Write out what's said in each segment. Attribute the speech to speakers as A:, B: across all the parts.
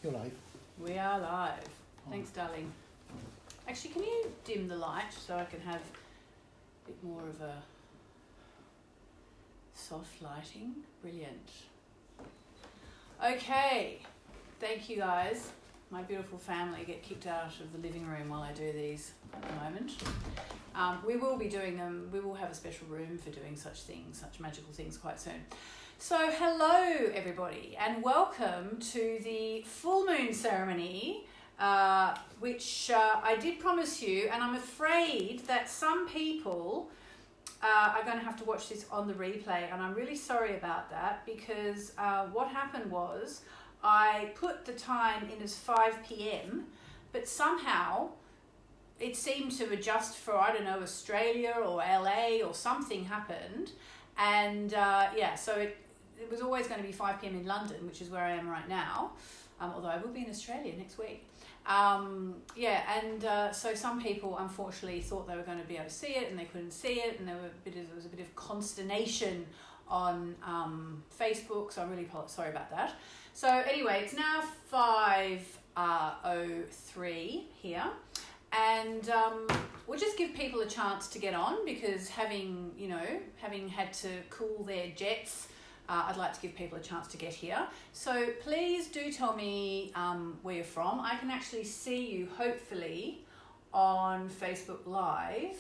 A: You're live.
B: We are live. Thanks, darling. Actually, can you dim the light so I can have a bit more of a soft lighting? Brilliant. Okay. Thank you, guys. My beautiful family get kicked out of the living room while I do these at the moment. We will be doing them. We will have a special room for doing such things, such magical things quite soon. So hello everybody and welcome to the full moon ceremony, which I did promise you, and I'm afraid that some people are going to have to watch this on the replay, and I'm really sorry about that because what happened was I put the time in as 5 p.m, but somehow it seemed to adjust for, I don't know, Australia or LA or something happened. And so it was always going to be 5 p.m. in London, which is where I am right now, although I will be in Australia next week. So some people unfortunately thought they were going to be able to see it and they couldn't see it, and there was a bit of consternation on Facebook, so I'm really sorry about that. So anyway, it's now 5:03 here. And we'll just give people a chance to get on because having had to cool their jets, I'd like to give people a chance to get here. So please do tell me where you're from. I can actually see you hopefully on Facebook Live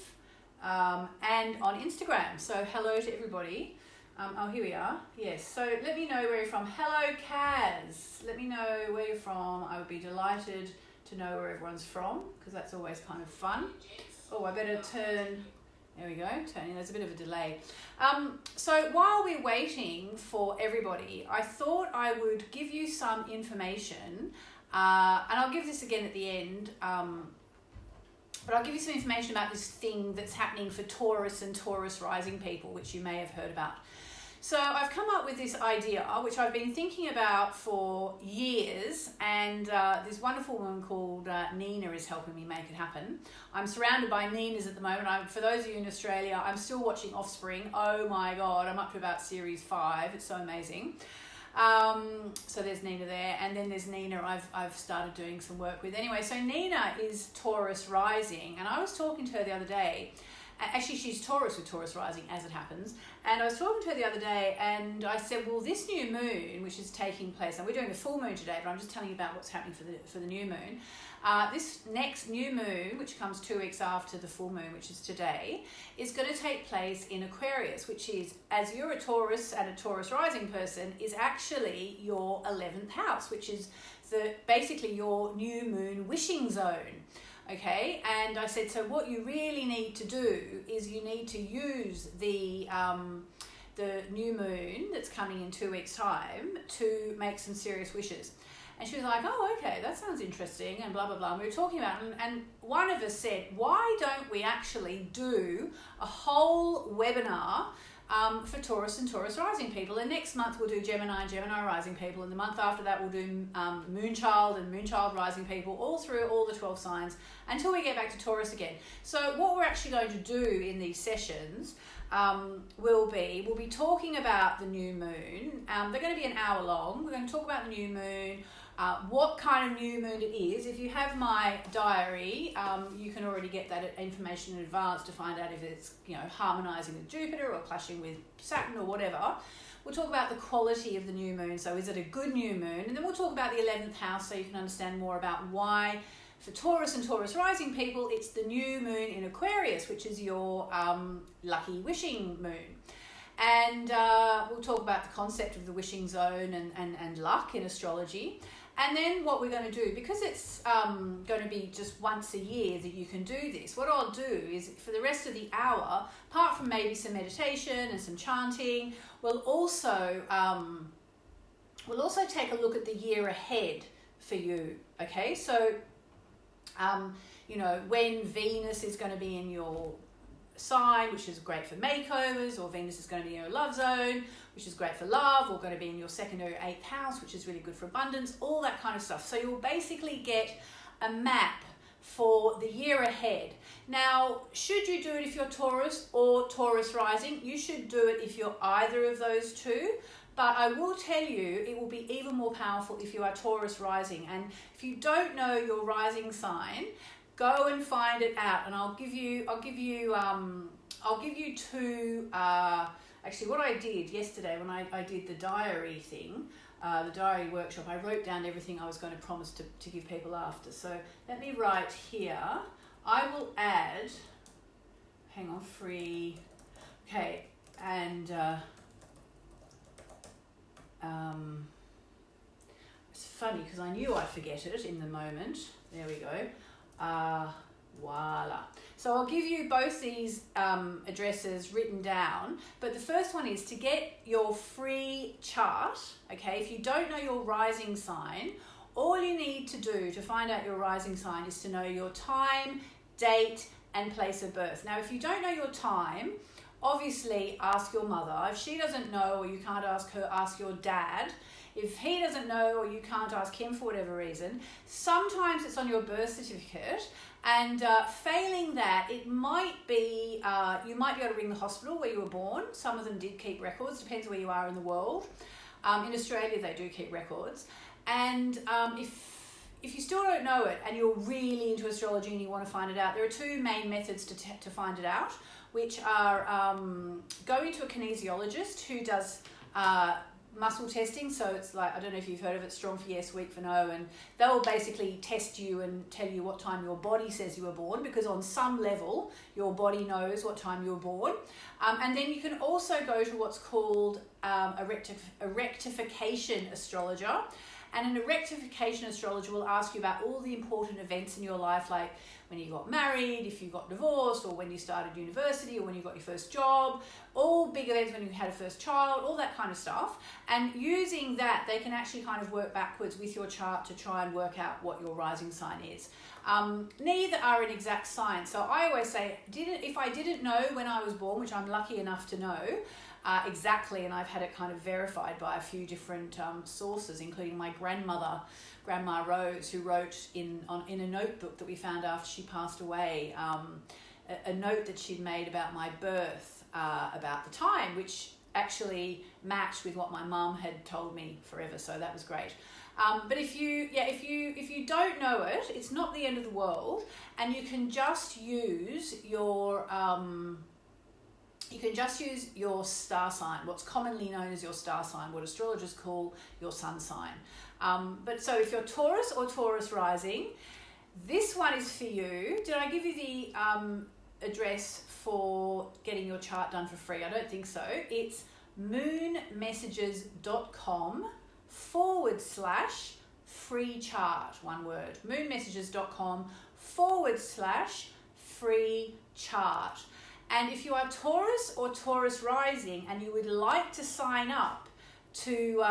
B: and on Instagram. So hello to everybody. Here we are. Yes, so let me know where you're from. Hello, Kaz. Let me know where you're from. I would be delighted to know where everyone's from because that's always kind of fun. Oh, I better turn. There we go. Turning. There's a bit of a delay. So while we're waiting for everybody, I thought I would give you some information, and I'll give this again at the end. But I'll give you some information about this thing that's happening for Taurus and Taurus rising people, which you may have heard about. So I've come up with this idea, which I've been thinking about for years, and this wonderful woman called Nina is helping me make it happen. I'm surrounded by Ninas at the moment. For those of you in Australia, I'm still watching Offspring. Oh my God, I'm up to about series 5. It's so amazing. So there's Nina there, and then there's Nina I've started doing some work with. Anyway, so Nina is Taurus rising, and I was talking to her the other day. Actually, she's Taurus with Taurus rising, as it happens. And I was talking to her the other day, and I said, well, this new moon, which is taking place, and we're doing a full moon today, but I'm just telling you about what's happening for the new moon. This next new moon, which comes 2 weeks after the full moon, which is today, is going to take place in Aquarius, which is, as you're a Taurus and a Taurus rising person, is actually your 11th house, which is basically your new moon wishing zone. Okay, and I said, so what you really need to do is you need to use the new moon that's coming in 2 weeks' time to make some serious wishes. And she was like, oh, okay, that sounds interesting, and blah, blah, blah. And we were talking about it, and one of us said, why don't we actually do a whole webinar for Taurus and Taurus rising people? And next month we'll do Gemini and Gemini rising people, and the month after that we'll do Moonchild and Moonchild rising people, all through all the 12 signs until we get back to Taurus again. So what we're actually going to do in these sessions we'll be talking about the new moon. They're going to be an hour long. We're going to talk about the new moon, what kind of new moon it is. If you have my diary, you can already get that information in advance to find out if it's harmonizing with Jupiter or clashing with Saturn or whatever. We'll talk about the quality of the new moon. So is it a good new moon? And then we'll talk about the 11th house so you can understand more about why for Taurus and Taurus rising people, it's the new moon in Aquarius, which is your lucky wishing moon. And we'll talk about the concept of the wishing zone and luck in astrology. And then what we're going to do, because it's going to be just once a year that you can do this, what I'll do is for the rest of the hour, apart from maybe some meditation and some chanting, we'll also take a look at the year ahead for you. Okay, so when Venus is going to be in your sign, which is great for makeovers, or Venus is going to be in your love zone, which is great for love, or going to be in your 2nd or 8th house, which is really good for abundance, all that kind of stuff. So you'll basically get a map for the year ahead. Now, should you do it if you're Taurus or Taurus rising? You should do it if you're either of those two. But I will tell you, it will be even more powerful if you are Taurus rising. And if you don't know your rising sign, go and find it out. And I'll give you two. Actually, what I did yesterday when I did the diary thing, the diary workshop, I wrote down everything I was going to promise to give people after. So let me write here. I will add. Hang on, free. Okay, and. It's funny because I knew I'd forget it in the moment. There we go. Voila. So I'll give you both these addresses written down, but the first one is to get your free chart. Okay, if you don't know your rising sign, all you need to do to find out your rising sign is to know your time, date, and place of birth. Now, if you don't know your time, obviously ask your mother. If she doesn't know or you can't ask her, ask your dad. If he doesn't know or you can't ask him for whatever reason, sometimes it's on your birth certificate. And failing that, it might be, you might be able to ring the hospital where you were born. Some of them did keep records, depends where you are in the world. In Australia, they do keep records. And if you still don't know it and you're really into astrology and you want to find it out, there are two main methods to find it out, which are going to a kinesiologist who does muscle testing. So it's like, I don't know if you've heard of it, strong for yes, weak for no, and they'll basically test you and tell you what time your body says you were born, because on some level your body knows what time you were born. And then you can also go to what's called a rectification astrologer. And a rectification astrologer will ask you about all the important events in your life, like when you got married, if you got divorced, or when you started university, or when you got your first job, all big events, when you had a first child, all that kind of stuff. And using that, they can actually kind of work backwards with your chart to try and work out what your rising sign is. Neither are an exact science. So I always say, if I didn't know when I was born, which I'm lucky enough to know, exactly, and I've had it kind of verified by a few different sources, including my grandmother, Grandma Rose, who wrote in a notebook that we found after she passed away, a note that she'd made about my birth, about the time, which actually matched with what my mum had told me forever. So that was great. But if you don't know it, it's not the end of the world, and you can just use your star sign, what's commonly known as your star sign, what astrologers call your sun sign. But so if you're Taurus or Taurus rising, this one is for you. Did I give you the address for getting your chart done for free? I don't think so. It's moonmessages.com/free chart, one word. moonmessages.com/free chart. And if you are Taurus or Taurus rising and you would like to sign up to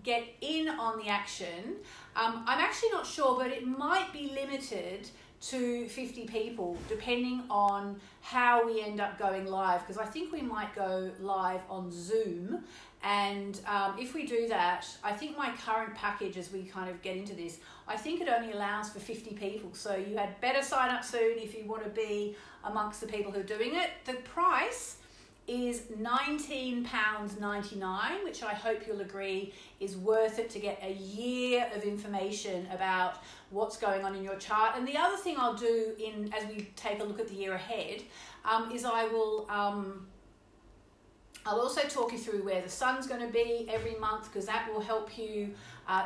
B: get in on the action, I'm actually not sure, but it might be limited to 50 people, depending on how we end up going live, because I think we might go live on Zoom. And if we do that, I think my current package, as we kind of get into this, I think it only allows for 50 people. So you had better sign up soon if you want to be amongst the people who are doing it. The price is £19.99, which I hope you'll agree is worth it to get a year of information about what's going on in your chart. And the other thing I'll do as we take a look at the year ahead, is I'll also talk you through where the sun's going to be every month, because that will help you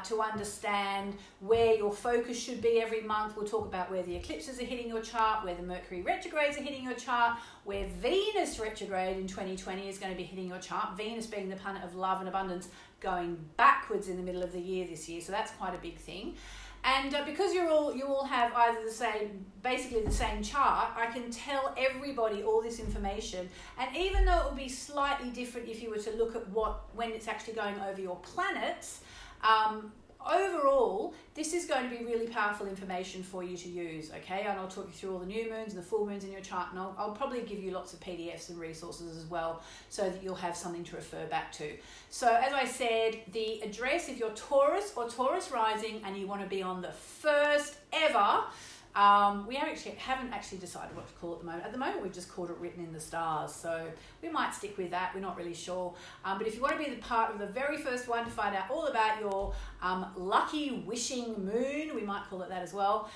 B: to understand where your focus should be every month. We'll talk about where the eclipses are hitting your chart, where the Mercury retrogrades are hitting your chart, where Venus retrograde in 2020 is going to be hitting your chart. Venus being the planet of love and abundance, going backwards in the middle of the year this year. So that's quite a big thing. And because you all have either basically the same chart, I can tell everybody all this information. And even though it will be slightly different if you were to look at when it's actually going over your planets, overall, this is going to be really powerful information for you to use, okay? And I'll talk you through all the new moons and the full moons in your chart, and I'll probably give you lots of PDFs and resources as well, so that you'll have something to refer back to. So as I said, the address, if you're Taurus or Taurus rising and you want to be on the first ever We haven't actually decided what to call it at the moment. At the moment, we've just called it Written in the Stars. So we might stick with that. We're not really sure. But if you want to be the part of the very first one to find out all about your lucky wishing moon, we might call it that as well.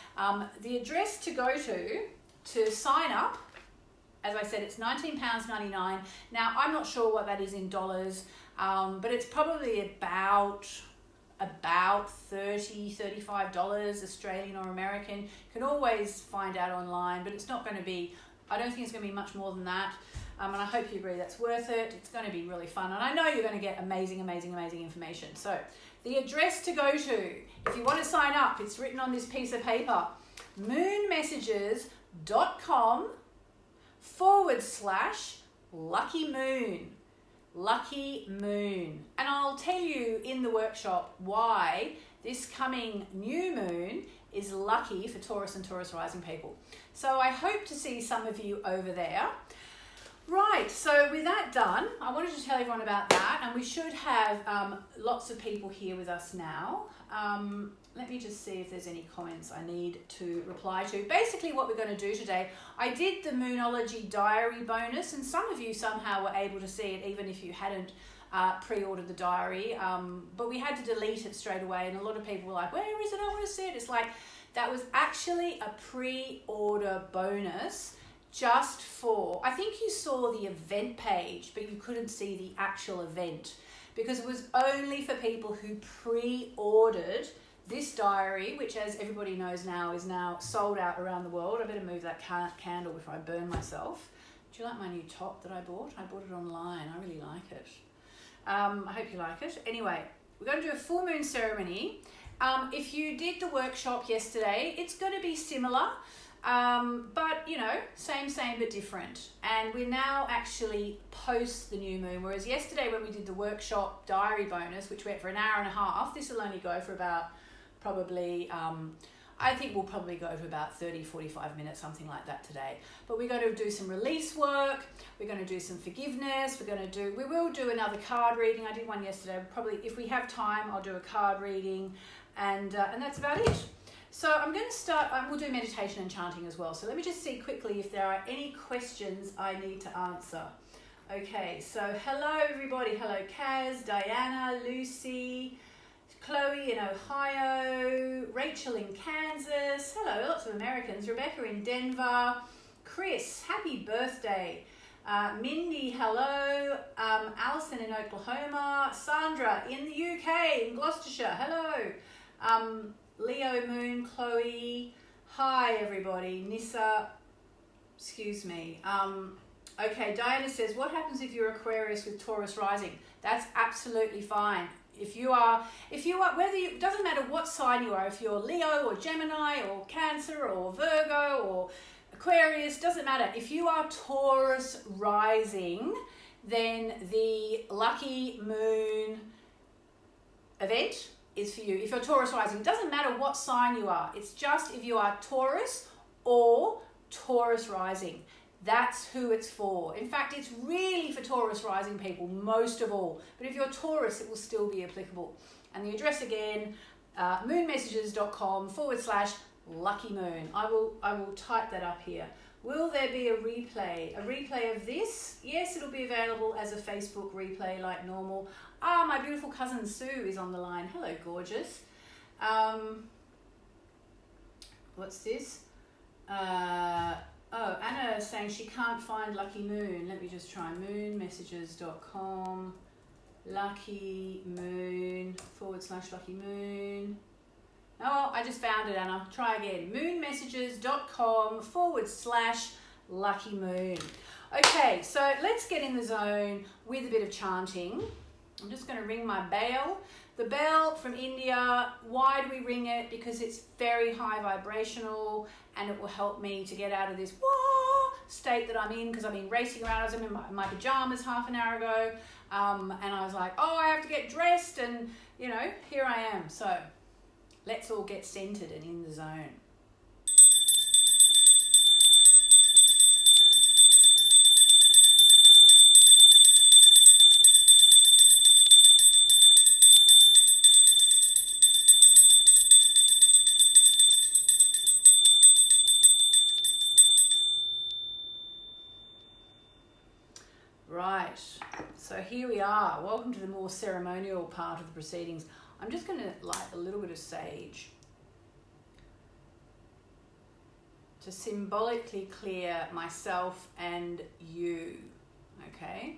B: The address to go to sign up, as I said, it's £19.99. Now, I'm not sure what that is in dollars, but it's probably about $30, $35 Australian or American. You can always find out online, but it's not going to be, I don't think it's going to be much more than that. And I hope you agree that's worth it. It's going to be really fun. And I know you're going to get amazing, amazing, amazing information. So the address to go to, if you want to sign up, it's written on this piece of paper, moonmessages.com/lucky moon. Lucky moon. And I'll tell you in the workshop why this coming new moon is lucky for Taurus and Taurus rising people. So I hope to see some of you over there. Right, so with that done, I wanted to tell everyone about that, and we should have lots of people here with us now. Let me just see if there's any comments I need to reply to. Basically what we're going to do today, I did the Moonology diary bonus, and some of you somehow were able to see it even if you hadn't pre-ordered the diary, but we had to delete it straight away, and a lot of people were like, where is it? I want to see it. It's like, that was actually a pre-order bonus just for, I think you saw the event page, but you couldn't see the actual event because it was only for people who pre-ordered this diary, which as everybody knows now is now sold out around the world. I better move that candle before I burn myself. Do you like my new top that I bought? I bought it online. I really like it. I hope you like it. Anyway, we're going to do a full moon ceremony. If you did the workshop yesterday, it's going to be similar. But you know, same but different. And we're now actually post the new moon, whereas yesterday when we did the workshop diary bonus, which went for an hour and a half, this will only go for about probably, I think we'll probably go for about 30-45 minutes, something like that today. But we're going to do some release work, we're going to do some forgiveness, we will do another card reading. I did one yesterday. Probably if we have time, I'll do a card reading, and that's about it. So I'm going to start, we'll do meditation and chanting as well. So let me just see quickly if there are any questions I need to answer. Okay, so hello everybody. Hello Kaz, Diana, Lucy, Chloe in Ohio, Rachel in Kansas. Hello, lots of Americans. Rebecca in Denver. Chris, happy birthday. Mindy, hello. Alison in Oklahoma. Sandra in the UK, in Gloucestershire. Hello. Leo, Moon, Chloe, hi everybody, Nissa, excuse me. Okay, Diana says, what happens if you're Aquarius with Taurus rising? That's absolutely fine. If you are, it doesn't matter what sign you are, if you're Leo or Gemini or Cancer or Virgo or Aquarius, doesn't matter. If you are Taurus rising, then the lucky moon event is for you. If you're Taurus rising, it doesn't matter what sign you are. It's just if you are Taurus or Taurus rising. That's who it's for. In fact, it's really for Taurus rising people, most of all. But if you're Taurus, it will still be applicable. And the address again, moonmessages.com/lucky moon. I will type that up here. Will there be a replay? A replay of this? Yes, it'll be available as a Facebook replay like normal. Ah, my beautiful cousin Sue is on the line. Hello, gorgeous. What's this? Oh, Anna is saying she can't find Lucky Moon. Let me just try moonmessages.com lucky moon /lucky moon. Oh, I just found it, Anna. Try again. moonmessages.com /lucky moon. Okay, so let's get in the zone with a bit of chanting. I'm just going to ring my bell. The bell from India, why do we ring it? Because it's very high vibrational and it will help me to get out of this wah state that I'm in, because I've been racing around. I was in my pajamas half an hour ago, and I was like, oh, I have to get dressed, and you know, here I am. So let's all get centered and in the zone. So here we are. Welcome to the more ceremonial part of the proceedings. I'm just going to light a little bit of sage to symbolically clear myself and you, okay?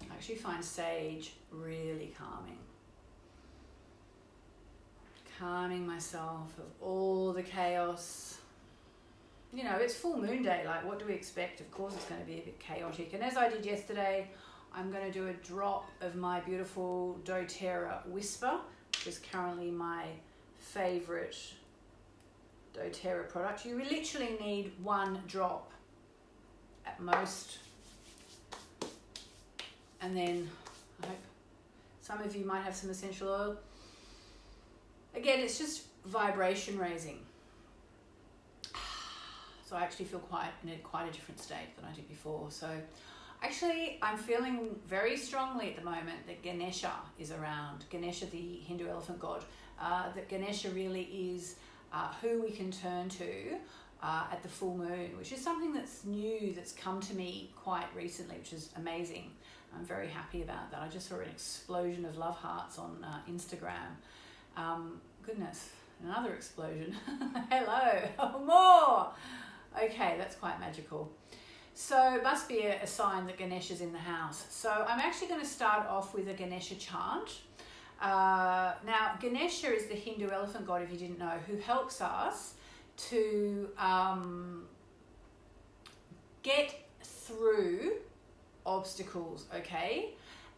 B: I actually find sage really calming. Calming myself of all the chaos. You know, it's full moon day, like what do we expect? Of course it's going to be a bit chaotic. And as I did yesterday, I'm going to do a drop of my beautiful doTERRA Whisper, which is currently my favorite doTERRA product. You literally need one drop at most. And then I hope some of you might have some essential oil. Again, it's just vibration raising. So I actually feel in quite a different state than I did before. So actually, I'm feeling very strongly at the moment that Ganesha is around. Ganesha, the Hindu elephant god. That Ganesha really is who we can turn to at the full moon, which is something that's new, that's come to me quite recently, which is amazing. I'm very happy about that. I just saw an explosion of love hearts on Instagram. Goodness, another explosion. Hello, more. Okay, that's quite magical. So it must be a sign that Ganesha's in the house. So I'm actually going to start off with a Ganesha chant. Now, Ganesha is the Hindu elephant god, if you didn't know, who helps us to get through obstacles, okay?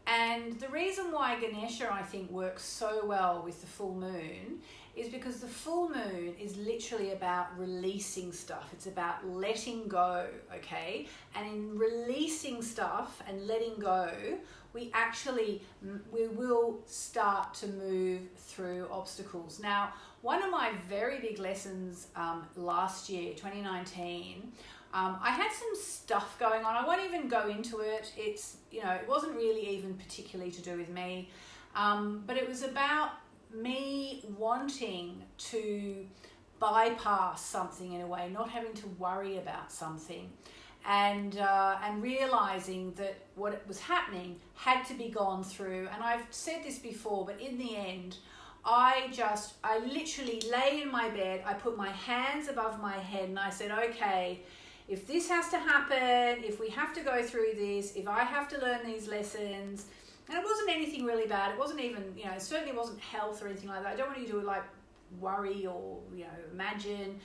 B: And the reason why Ganesha, I think, works so well with the full moon is because the full moon is literally about releasing stuff. It's about letting go, okay? And in releasing stuff and letting go, we will start to move through obstacles. Now, one of my very big lessons last year, 2019, I had some stuff going on. I won't even go into it. It's, you know, it wasn't really even particularly to do with me, but it was about me wanting to bypass something in a way, not having to worry about something, and realizing that what was happening had to be gone through. And I've said this before, but in the end, I literally lay in my bed, I put my hands above my head and I said, okay, if this has to happen, if we have to go through this, if I have to learn these lessons, and it wasn't anything really bad, it wasn't even, you know, it certainly wasn't health or anything like that. I don't want you to like worry or, you know, imagine,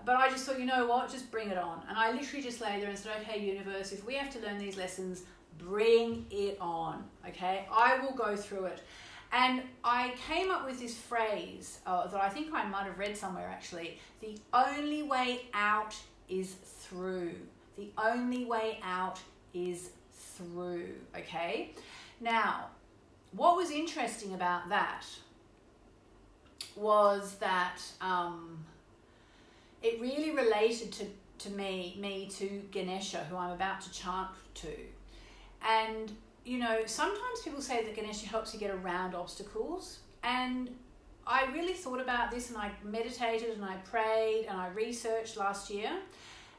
B: but I just thought, you know what, just bring it on. And I literally just lay there and said, okay, universe, if we have to learn these lessons, bring it on, okay? I will go through it. And I came up with this phrase that I think I might have read somewhere actually. The only way out is through. The only way out is through, okay? Now, what was interesting about that was that it really related to me to Ganesha, who I'm about to chant to. And, you know, sometimes people say that Ganesha helps you get around obstacles. And I really thought about this and I meditated and I prayed and I researched last year.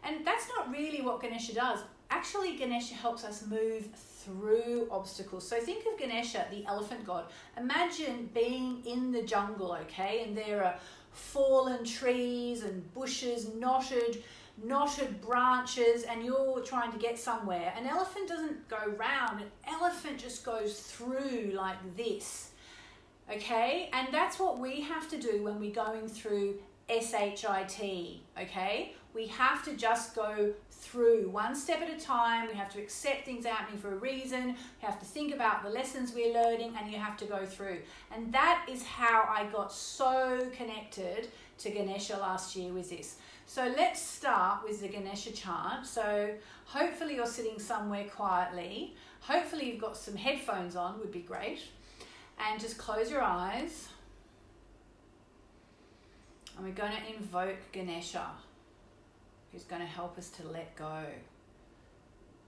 B: And that's not really what Ganesha does. Actually, Ganesha helps us move through obstacles. So think of Ganesha, the elephant god. Imagine being in the jungle, okay? And there are fallen trees and bushes, knotted branches, and you're trying to get somewhere. An elephant doesn't go round. An elephant just goes through like this, okay? And that's what we have to do when we're going through SHIT, okay? We have to just go through one step at a time. We have to accept things happening for a reason. We have to think about the lessons we're learning, and you have to go through. And that is how I got so connected to Ganesha last year with this. So let's start with the Ganesha chant. So hopefully you're sitting somewhere quietly. Hopefully you've got some headphones on, would be great. And just close your eyes. And we're going to invoke Ganesha, who's going to help us to let go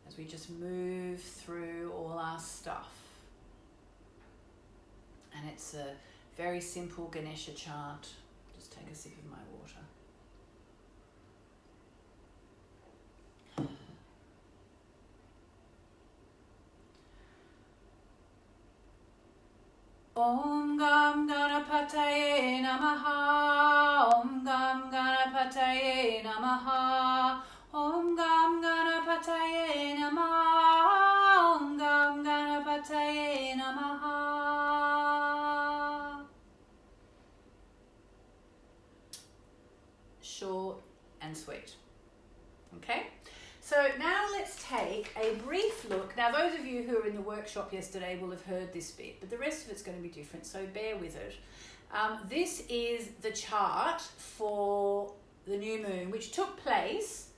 B: as we just move through all our stuff. And it's a very simple Ganesha chant. Just take a sip of my water. Om Gam Ganapataye Namaha. Om Gam Ganapataye Namaha. Om Gam Ganapataye Namaha. Om Gam Ganapataye Namaha. Short and sweet. Okay? So now let's take a brief look. Now those of you who were in the workshop yesterday will have heard this bit, but the rest of it's going to be different, so bear with it. This is the chart for the new moon, which took place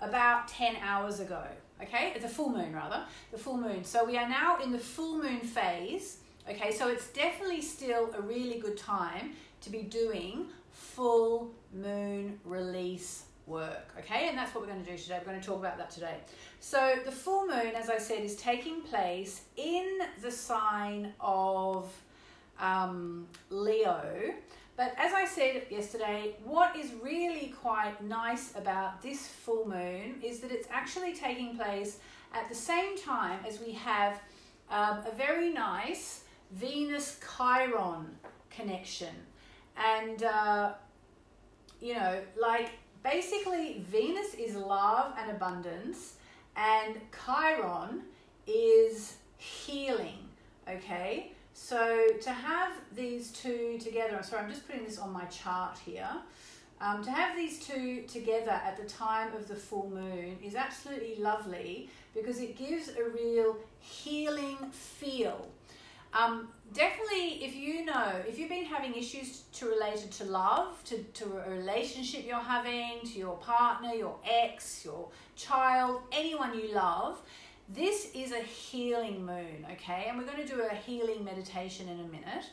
B: about 10 hours ago. Okay, the full moon rather, the full moon. So we are now in the full moon phase. Okay, so it's definitely still a really good time to be doing full moon release work, okay? And that's what we're going to do today. We're going to talk about that today. So the full moon, as I said, is taking place in the sign of Leo. But as I said yesterday, what is really quite nice about this full moon is that it's actually taking place at the same time as we have a very nice Venus-Chiron connection. And, you know, like, basically, Venus is love and abundance, and Chiron is healing, okay? So to have these two together, I'm just putting this on my chart here. To have these two together at the time of the full moon is absolutely lovely because it gives a real healing feel. Definitely, if you've been having issues related to love, to a relationship you're having, to your partner, your ex, your child, anyone you love, this is a healing moon, okay? And we're going to do a healing meditation in a minute.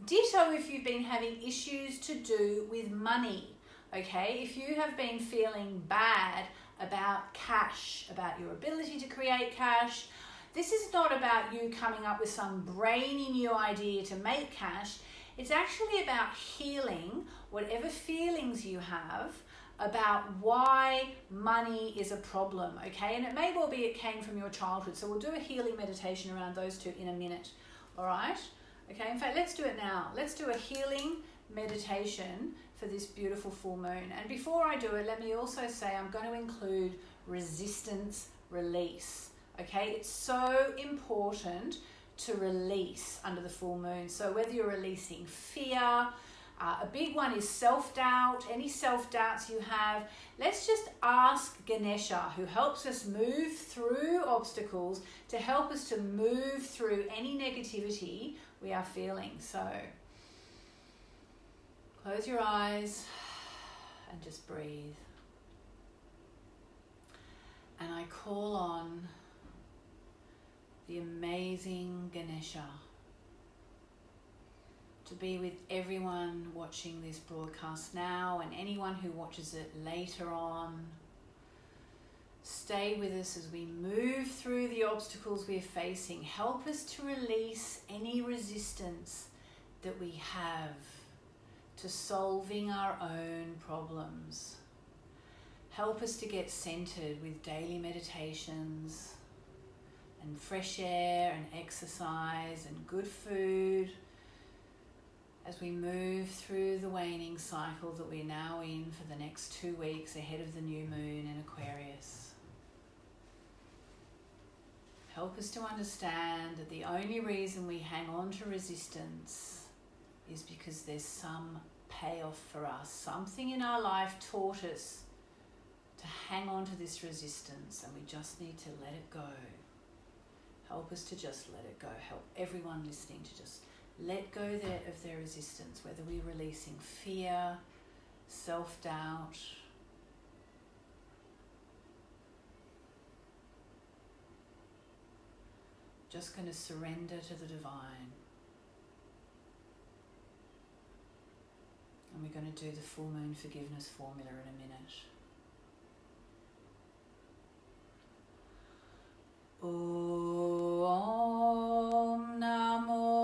B: Ditto if you've been having issues to do with money, okay? If you have been feeling bad about cash, about your ability to create cash, this is not about you coming up with some brainy new idea to make cash. It's actually about healing whatever feelings you have about why money is a problem, okay? And it may well be it came from your childhood. So we'll do a healing meditation around those two in a minute, all right? Okay, in fact, let's do it now. Let's do a healing meditation for this beautiful full moon. And before I do it, let me also say I'm going to include resistance release. Okay, it's so important to release under the full moon. So whether you're releasing fear, a big one is self-doubt, any self-doubts you have, let's just ask Ganesha, who helps us move through obstacles, to help us to move through any negativity we are feeling. So close your eyes and just breathe. And I call on the amazing Ganesha to be with everyone watching this broadcast now and anyone who watches it later on. Stay with us as we move through the obstacles we're facing. Help us to release any resistance that we have to solving our own problems. Help us to get centered with daily meditations and fresh air and exercise and good food as we move through the waning cycle that we're now in for the next 2 weeks ahead of the new moon in Aquarius. Help us to understand that the only reason we hang on to resistance is because there's some payoff for us. Something in our life taught us to hang on to this resistance, and we just need to let it go. Help us to just let it go. Help everyone listening to just let go of their resistance, whether we're releasing fear, self-doubt, just going to surrender to the divine. And we're going to do the full moon forgiveness formula in a minute. Om Namo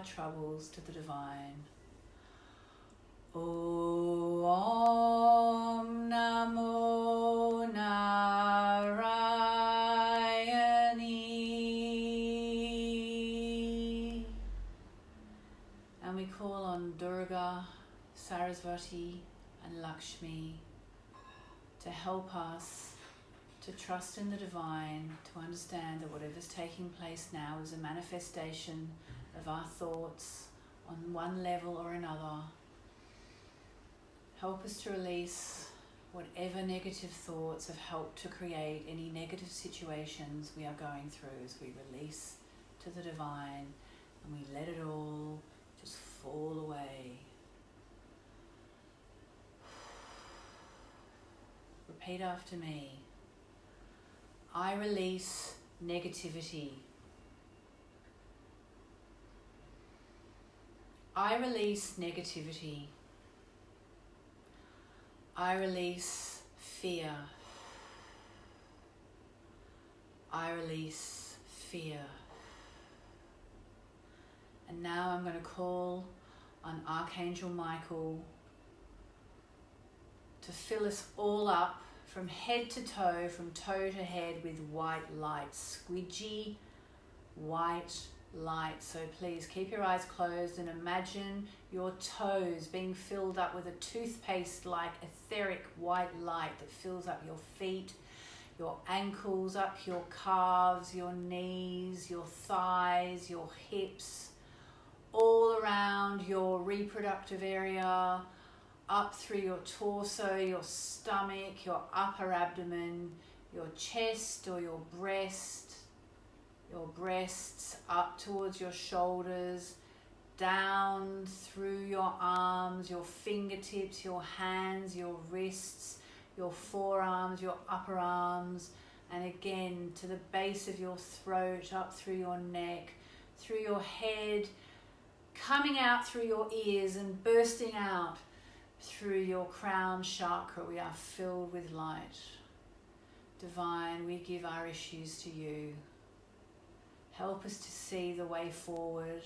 B: troubles to the divine. Om Namo Narayani. And we call on Durga, Sarasvati and Lakshmi to help us to trust in the divine, to understand that whatever's taking place now is a manifestation of our thoughts on one level or another. Help us to release whatever negative thoughts have helped to create any negative situations we are going through, as we release to the divine and we let it all just fall away. Repeat after me. I release negativity. I release negativity. I release fear. I release fear. And now I'm going to call on Archangel Michael to fill us all up from head to toe, from toe to head, with white light, squidgy white light. So please keep your eyes closed and imagine your toes being filled up with a toothpaste-like etheric white light that fills up your feet, your ankles, up your calves, your knees, your thighs, your hips, all around your reproductive area, up through your torso, your stomach, your upper abdomen, your chest or your breasts up towards your shoulders, down through your arms, your fingertips, your hands, your wrists, your forearms, your upper arms, and again to the base of your throat, up through your neck, through your head, coming out through your ears and bursting out through your crown chakra. We are filled with light. Divine, we give our issues to you. Help us to see the way forward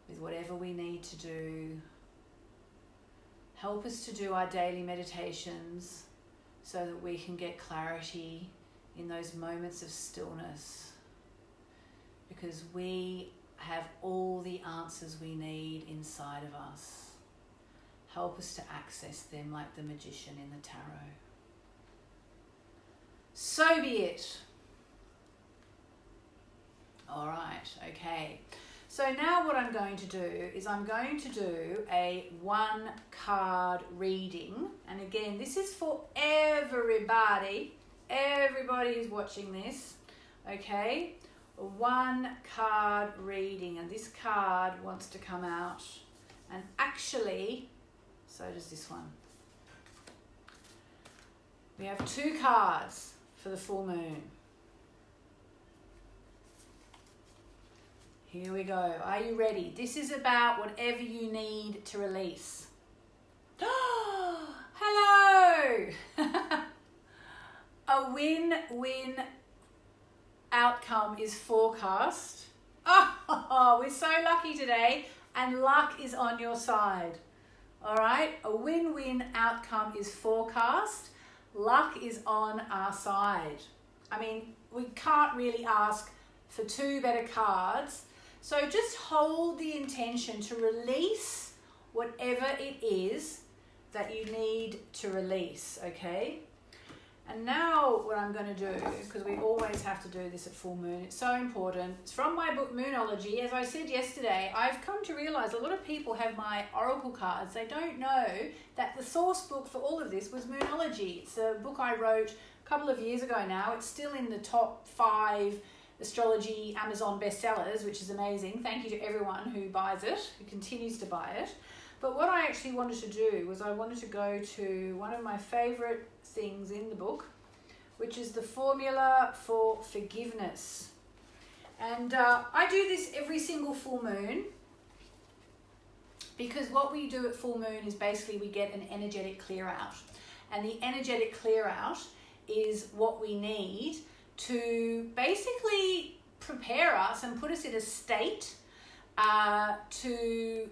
B: with whatever we need to do. Help us to do our daily meditations so that we can get clarity in those moments of stillness, because we have all the answers we need inside of us. Help us to access them like the magician in the tarot. So be it. All right, okay. So now what I'm going to do is I'm going to do a 1-card reading. And again, this is for everybody. Everybody who's watching this, okay? A 1-card reading. And this card wants to come out. And actually, so does this one. We have 2 cards for the full moon. Here we go. Are you ready? This is about whatever you need to release. Hello! A win-win outcome is forecast. Oh, we're so lucky today, and luck is on your side. All right, a win-win outcome is forecast. Luck is on our side. I mean, we can't really ask for 2 better cards. So just hold the intention to release whatever it is that you need to release, okay? And now what I'm going to do, because we always have to do this at full moon, it's so important. It's from my book, Moonology. As I said yesterday, I've come to realize a lot of people have my oracle cards. They don't know that the source book for all of this was Moonology. It's a book I wrote a couple of years ago now. It's still in the top 5 astrology Amazon bestsellers, which is amazing. Thank you to everyone who buys it, who continues to buy it. But what I actually wanted to do was I wanted to go to one of my favorite things in the book, which is the formula for forgiveness. And I do this every single full moon, because what we do at full moon is basically we get an energetic clear out. And the energetic clear out is what we need to basically prepare us and put us in a state to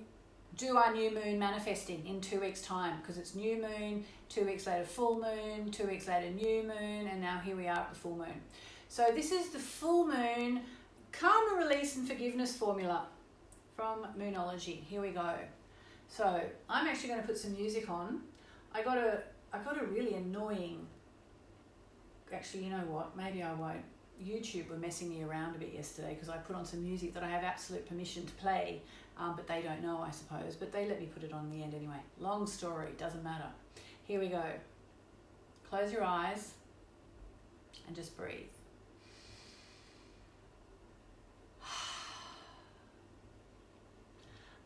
B: do our new moon manifesting in 2 weeks' time, because it's new moon, 2 weeks later full moon, 2 weeks later new moon, and now here we are at the full moon. So this is the full moon karma release and forgiveness formula from Moonology. Here we go. So I'm actually going to put some music on. I got a really annoying, actually, you know what, maybe I won't. YouTube were messing me around a bit yesterday because I put on some music that I have absolute permission to play, but they don't know, I suppose. But they let me put it on in the end anyway. Long story, doesn't matter. Here we go. Close your eyes and just breathe.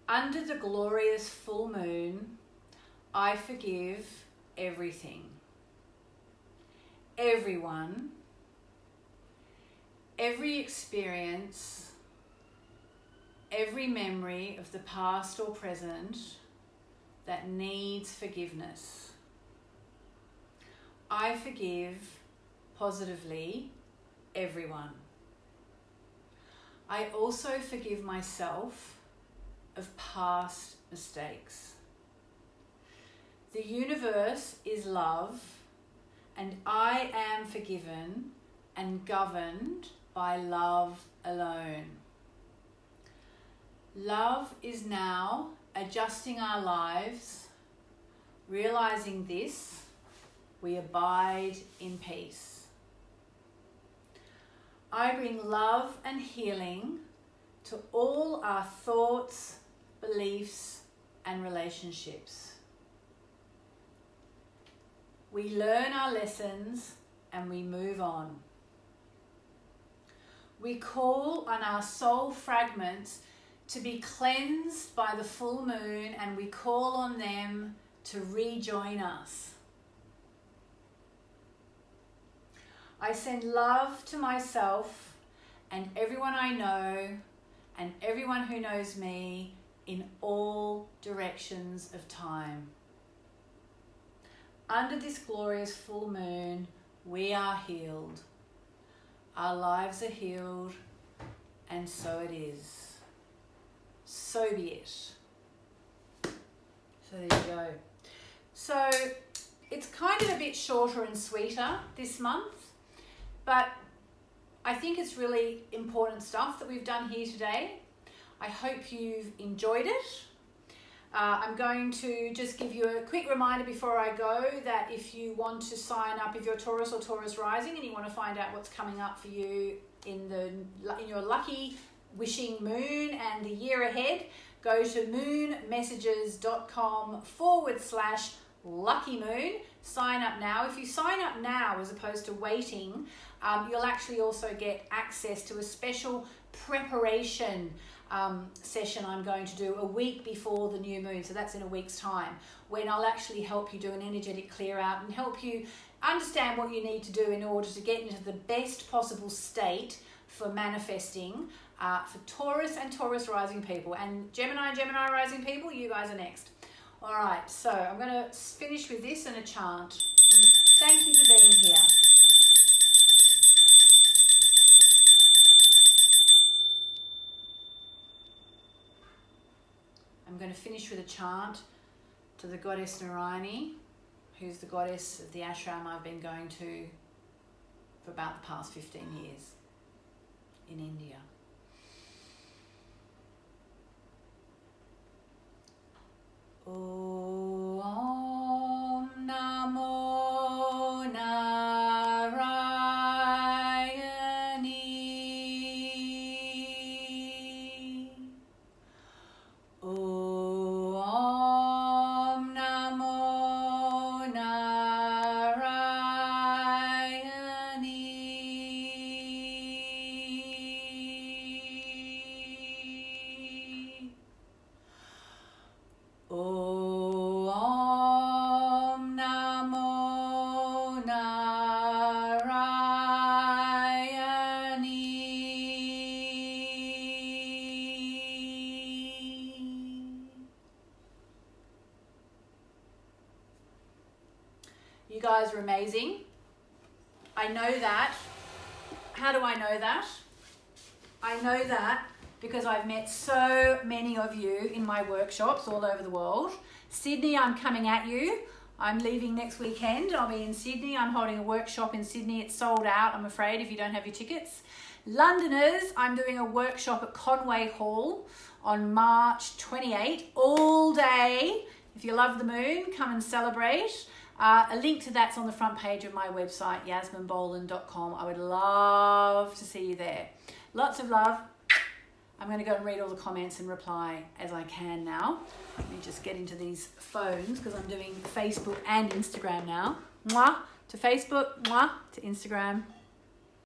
B: Under the glorious full moon, I forgive everything, everyone, every experience, every memory of the past or present that needs forgiveness. I forgive positively everyone. I also forgive myself of past mistakes. The universe is love, and I am forgiven and governed by love alone. Love is now adjusting our lives, realizing this, we abide in peace. I bring love and healing to all our thoughts, beliefs, and relationships. We learn our lessons and we move on. We call on our soul fragments to be cleansed by the full moon, and we call on them to rejoin us. I send love to myself and everyone I know and everyone who knows me in all directions of time. Under this glorious full moon, we are healed. Our lives are healed, and so it is. So be it. So there you go. So it's kind of a bit shorter and sweeter this month, but I think it's really important stuff that we've done here today. I hope you've enjoyed it. I'm going to just give you a quick reminder before I go that if you want to sign up, if you're Taurus or Taurus rising and you want to find out what's coming up for you in your lucky wishing moon and the year ahead, go to moonmessages.com/lucky moon. Sign up now. If you sign up now as opposed to waiting, you'll actually also get access to a special preparation session I'm going to do a week before the new moon. So that's in a week's time, when I'll actually help you do an energetic clear out and help you understand what you need to do in order to get into the best possible state for manifesting for Taurus and Taurus rising people. And Gemini and Gemini rising people, you guys are next. All right, so I'm going to finish with this and a chant. And thank you for being here. I'm going to finish with a chant to the goddess Narayani, who's the goddess of the ashram I've been going to for about the past 15 years in India. Om Namo Narayani. Om Namo Narayani. Om Namo Narayani. You guys are amazing. I know that. How do I know that? I know that because I've met so many of you in my workshops all over the world. Sydney, I'm coming at you. I'm leaving next weekend. I'll be in Sydney. I'm holding a workshop in Sydney. It's sold out, I'm afraid, if you don't have your tickets. Londoners, I'm doing a workshop at Conway Hall on March 28, all day. If you love the moon, come and celebrate. A link to that's on the front page of my website, yasminboland.com. I would love to see you there. Lots of love. I'm going to go and read all the comments and reply as I can now. Let me just get into these phones because I'm doing Facebook and Instagram now. Mwah to Facebook, mwah to Instagram.